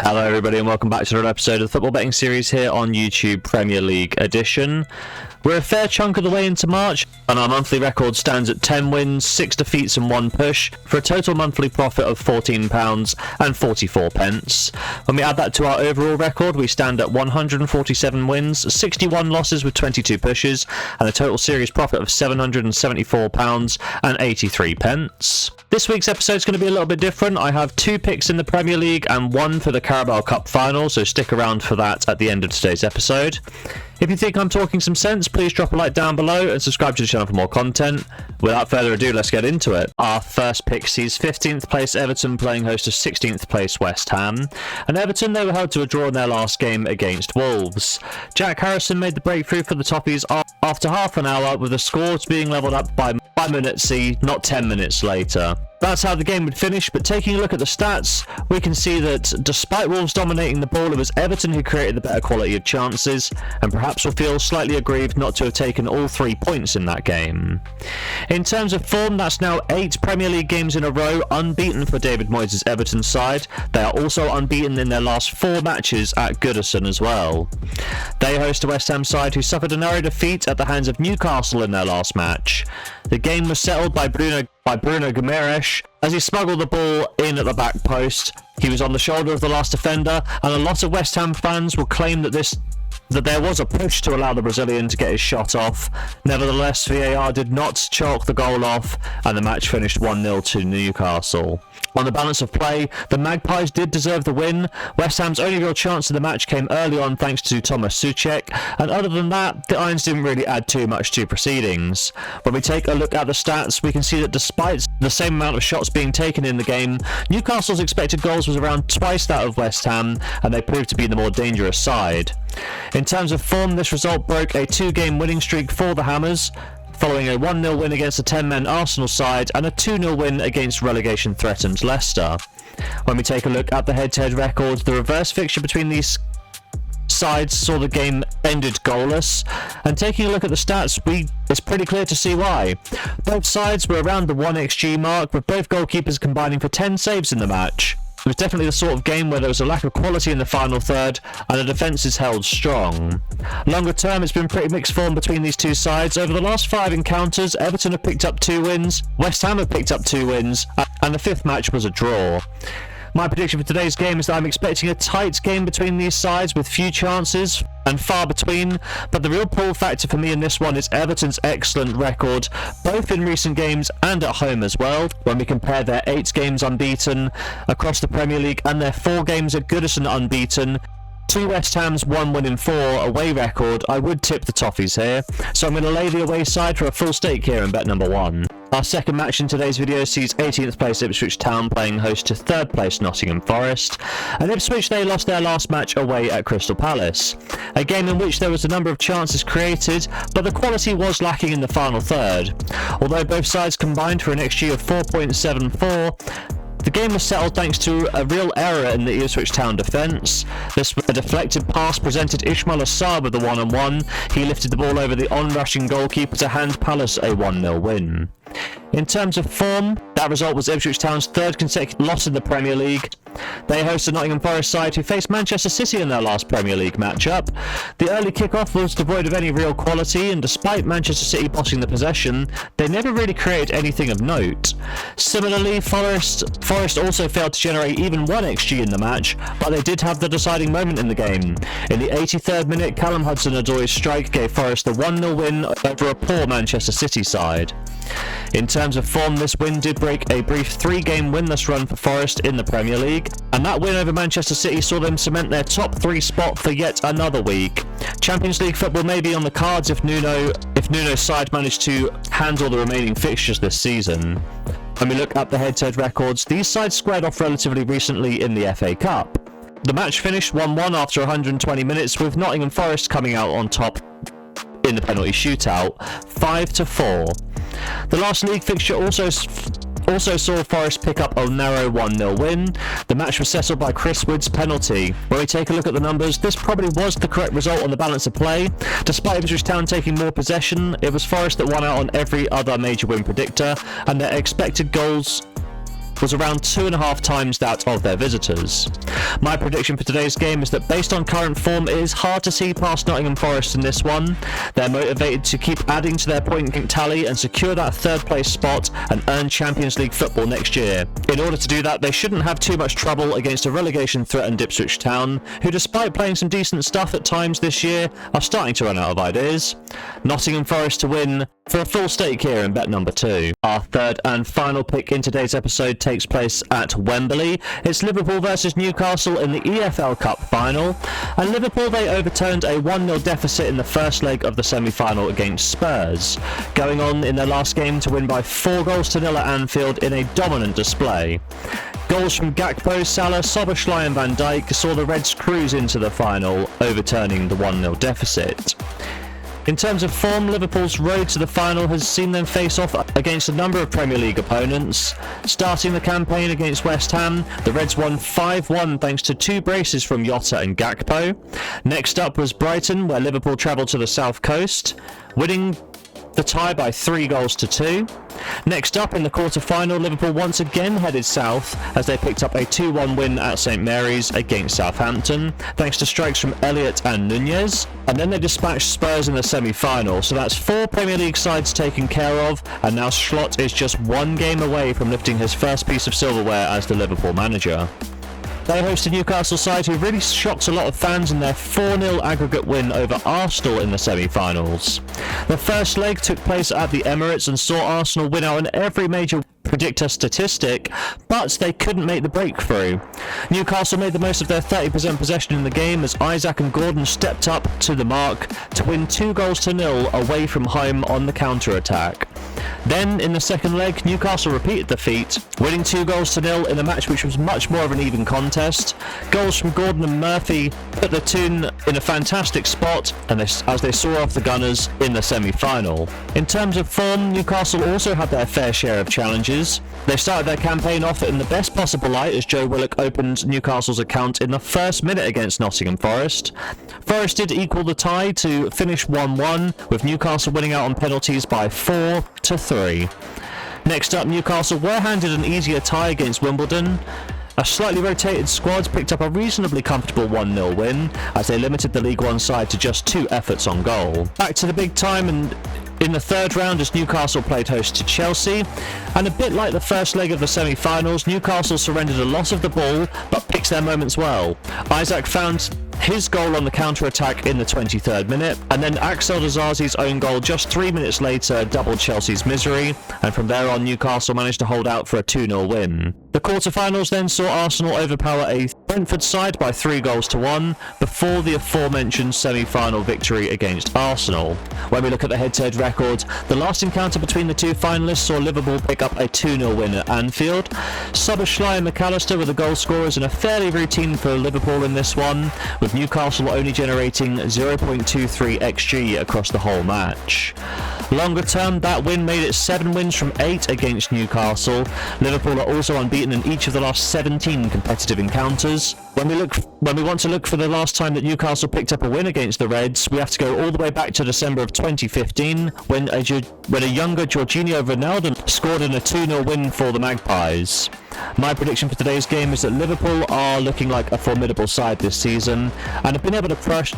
Hello everybody and welcome back to another episode of the football betting series here on YouTube Premier League edition. We're a fair chunk of the way into March and our monthly record stands at 10 wins, 6 defeats and 1 push for a total monthly profit of £14.44. When we add that to our overall record, we stand at 147 wins, 61 losses with 22 pushes and a total series profit of £774.83. This week's episode is going to be a little bit different. I have 2 picks in the Premier League and 1 for the Carabao Cup final, so stick around for that at the end of today's episode. If you think I'm talking some sense, please drop a like down below and subscribe to the channel for more content. Without further ado, let's get into it. Our first pick sees 15th place Everton playing host to 16th place West Ham. And Everton, they were held to a draw in their last game against Wolves. Jack Harrison made the breakthrough for the Toffees after half an hour, with the scores being levelled up by Munetsi not 10 minutes later. That's how the game would finish, but taking a look at the stats, we can see that despite Wolves dominating the ball, it was Everton who created the better quality of chances, and perhaps will feel slightly aggrieved not to have taken all 3 points in that game. In terms of form, that's now 8 Premier League games in a row unbeaten for David Moyes' Everton side. They are also unbeaten in their last 4 matches at Goodison as well. They host a West Ham side who suffered a narrow defeat at the hands of Newcastle in their last match. The game was settled by Bruno Guimaraes as he smuggled the ball in at the back post. He was on the shoulder of the last defender, and a lot of West Ham fans will claim that there was a push to allow the Brazilian to get his shot off. Nevertheless, VAR did not chalk the goal off, and the match finished 1-0 to Newcastle. On the balance of play, the Magpies did deserve the win. West Ham's only real chance in the match came early on thanks to Thomas Souček, and other than that, the Irons didn't really add too much to proceedings. When we take a look at the stats, we can see that despite the same amount of shots being taken in the game, Newcastle's expected goals was around twice that of West Ham, and they proved to be the more dangerous side. In terms of form, this result broke a 2-game winning streak for the Hammers, following a 1-0 win against a 10-man Arsenal side and a 2-0 win against relegation-threatened Leicester. When we take a look at the head-to-head records, the reverse fixture between these sides saw the game ended goalless, and taking a look at the stats, it's pretty clear to see why. Both sides were around the 1xG mark, with both goalkeepers combining for 10 saves in the match. It was definitely the sort of game where there was a lack of quality in the final third and the defence is held strong. Longer term, it's been pretty mixed form between these two sides. Over the last 5 encounters, Everton have picked up 2 wins, West Ham have picked up 2 wins, and the 5th match was a draw. My prediction for today's game is that I'm expecting a tight game between these sides with few chances and far between, but the real pull factor for me in this one is Everton's excellent record, both in recent games and at home as well. When we compare their 8 games unbeaten across the Premier League and their 4 games at Goodison unbeaten to West Ham's 1 win in 4 away record, I would tip the Toffees here, so I'm going to lay the away side for a full stake here in bet number 1. Our second match in today's video sees 18th place Ipswich Town playing host to 3rd place Nottingham Forest, and Ipswich, they lost their last match away at Crystal Palace, a game in which there was a number of chances created, but the quality was lacking in the final third. Although both sides combined for an XG of 4.74, the game was settled thanks to a real error in the Ipswich Town defence. This was a deflected pass presented Ismail Assar with the 1-on-1. He lifted the ball over the on-rushing goalkeeper to hand Palace a 1-0 win. In terms of form, that result was Ipswich Town's 3rd consecutive loss in the Premier League. They host the Nottingham Forest side who faced Manchester City in their last Premier League matchup. The early kickoff was devoid of any real quality, and despite Manchester City bossing the possession, they never really created anything of note. Similarly, Forest also failed to generate even 1 XG in the match, but they did have the deciding moment in the game. In the 83rd minute, Callum Hudson-Odoi's strike gave Forest the 1-0 win over a poor Manchester City side. In terms of form, this win did break a brief 3-game winless run for Forest in the Premier League, and that win over Manchester City saw them cement their top 3 spot for yet another week. Champions League football may be on the cards if Nuno's side managed to handle the remaining fixtures this season. When we look at the head-to-head records, these sides squared off relatively recently in the FA Cup. The match finished 1-1 after 120 minutes, with Nottingham Forest coming out on top in the penalty shootout, 5-4. The last league fixture also saw Forest pick up a narrow 1-0 win. The match was settled by Chris Wood's penalty. When we take a look at the numbers, this probably was the correct result on the balance of play. Despite Ipswich Town taking more possession, it was Forest that won out on every other major win predictor, and their expected goals was around 2.5 times that of their visitors. My prediction for today's game is that based on current form, it is hard to see past Nottingham Forest in this one. They're motivated to keep adding to their point tally and secure that third place spot and earn Champions League football next year. In order to do that, they shouldn't have too much trouble against a relegation threatened Ipswich Town, who despite playing some decent stuff at times this year, are starting to run out of ideas. Nottingham Forest to win for a full stake here in bet number 2. Our third and final pick in today's episode takes place at Wembley. It's Liverpool versus Newcastle in the EFL Cup final, and Liverpool, they overturned a 1-0 deficit in the first leg of the semi-final against Spurs, going on in their last game to win by 4-0 at Anfield in a dominant display. Goals from Gakpo, Salah, Szoboszlai and Van Dijk saw the Reds cruise into the final, overturning the 1-0 deficit. In terms of form, Liverpool's road to the final has seen them face off against a number of Premier League opponents. Starting the campaign against West Ham, the Reds won 5-1 thanks to 2 braces from Jota and Gakpo. Next up was Brighton, where Liverpool travelled to the south coast, winning the tie by 3-2. Next up in the quarter-final, Liverpool once again headed south as they picked up a 2-1 win at St Mary's against Southampton, thanks to strikes from Elliott and Nunez. And then they dispatched Spurs in the semi-final, so that's 4 Premier League sides taken care of, and now Slot is just 1 game away from lifting his first piece of silverware as the Liverpool manager. They host a Newcastle side who really shocked a lot of fans in their 4-0 aggregate win over Arsenal in the semi-finals. The first leg took place at the Emirates and saw Arsenal win out on every major predictor statistic, but they couldn't make the breakthrough. Newcastle made the most of their 30% possession in the game as Isaac and Gordon stepped up to the mark to win 2-0 away from home on the counter-attack. Then, in the second leg, Newcastle repeated the feat, winning 2-0 in a match which was much more of an even contest. Goals from Gordon and Murphy put the Toon in a fantastic spot and as they saw off the Gunners in the semi-final. In terms of form, Newcastle also had their fair share of challenges. They started their campaign off in the best possible light as Joe Willock opened Newcastle's account in the first minute against Nottingham Forest. Forest did equal the tie to finish 1-1, with Newcastle winning out on penalties by 4-3. Next up, Newcastle were handed an easier tie against Wimbledon. A slightly rotated squad picked up a reasonably comfortable 1-0 win as they limited the League One side to just 2 efforts on goal. Back to the big time and in the third round as Newcastle played host to Chelsea, and a bit like the first leg of the semi-finals, Newcastle surrendered a lot of the ball but picked their moments well. Isaac found his goal on the counter-attack in the 23rd minute, and then Axel Disasi's own goal just 3 minutes later doubled Chelsea's misery, and from there on Newcastle managed to hold out for a 2-0 win. The quarter-finals then saw Arsenal overpower a Brentford side by 3-1 before the aforementioned semi-final victory against Arsenal. When we look at the head-to-head record, the last encounter between the 2 finalists saw Liverpool pick up a 2-0 win at Anfield. Szoboszlai and McAllister were the goal scorers in a fairly routine for Liverpool in this one, with Newcastle only generating 0.23 XG across the whole match. Longer term, that win made it 7 wins from 8 against Newcastle. Liverpool are also unbeaten in each of the last 17 competitive encounters. When we want to look for the last time that Newcastle picked up a win against the Reds, we have to go all the way back to December of 2015 when a younger Jorginho Ronaldo scored in a 2-0 win for the Magpies. My prediction for today's game is that Liverpool are looking like a formidable side this season and have been able to brush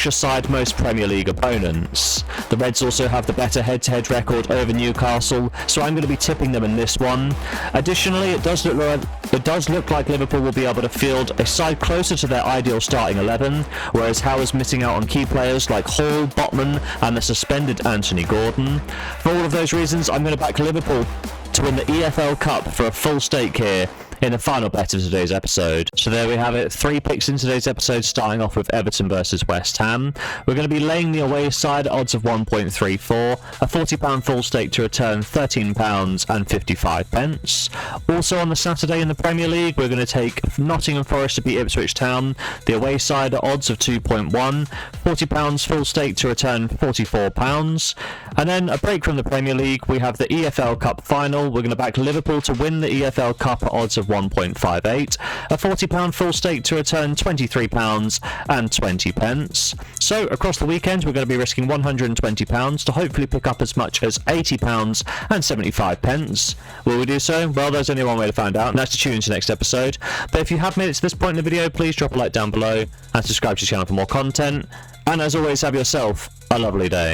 aside most Premier League opponents. The Reds also have the better head-to-head record over Newcastle, so I'm going to be tipping them in this one. Additionally, it does look like Liverpool will be able to field a side closer to their ideal starting 11, whereas Howe is missing out on key players like Hall, Botman and the suspended Anthony Gordon. For all of those reasons, I'm going to back Liverpool to win the EFL Cup for a full stake here in the final bet of today's episode. So there we have it, 3 picks in today's episode, starting off with Everton versus West Ham. We're going to be laying the away side odds of 1.34, a £40 full stake to return £13.55. Also on the Saturday in the Premier League, we're going to take Nottingham Forest to beat Ipswich Town, the away side at odds of 2.1, £40 full stake to return £44. And then a break from the Premier League, we have the EFL Cup final. We're going to back Liverpool to win the EFL Cup at odds of 1.58, a £40 full stake to return £23.20. So across the weekend we're going to be risking £120 to hopefully pick up as much as £80.75. Will we do so? Well, there's only one way to find out, and that's to tune into the next episode. But if you have made it to this point in the video, please drop a like down below and subscribe to the channel for more content. And as always, have yourself a lovely day.